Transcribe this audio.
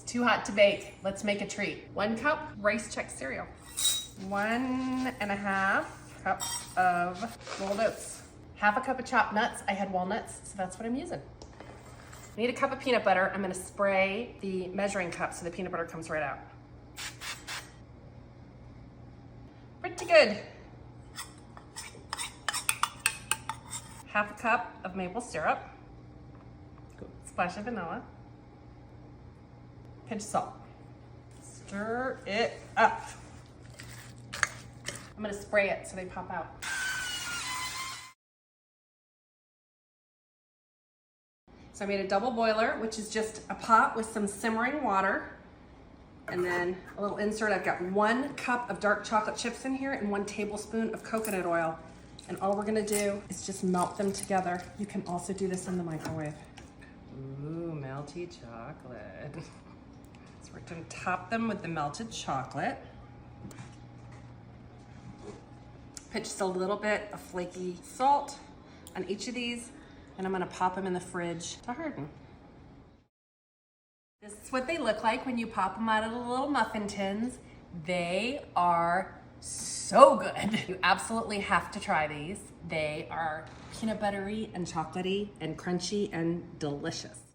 too hot to bake. Let's make a treat. 1 cup rice check cereal. 1.5 cups of rolled oats. 1/2 cup of chopped nuts. I had walnuts, so that's what I'm using. I need a cup of peanut butter. I'm gonna spray the measuring cup so the peanut butter comes right out. Pretty good. 1/2 cup of maple syrup. Splash of vanilla. Pinch of salt. Stir it up. I'm gonna spray it so they pop out. So I made a double boiler, which is just a pot with some simmering water. And then a little insert. I've got 1 cup of dark chocolate chips in here and 1 tablespoon of coconut oil. And all we're gonna do is just melt them together. You can also do this in the microwave. Ooh, melty chocolate. So we're gonna top them with the melted chocolate. Put just a little bit of flaky salt on each of these, and I'm gonna pop them in the fridge to harden. This is what they look like when you pop them out of the little muffin tins. They are so good. You absolutely have to try these. They are peanut buttery and chocolatey and crunchy and delicious.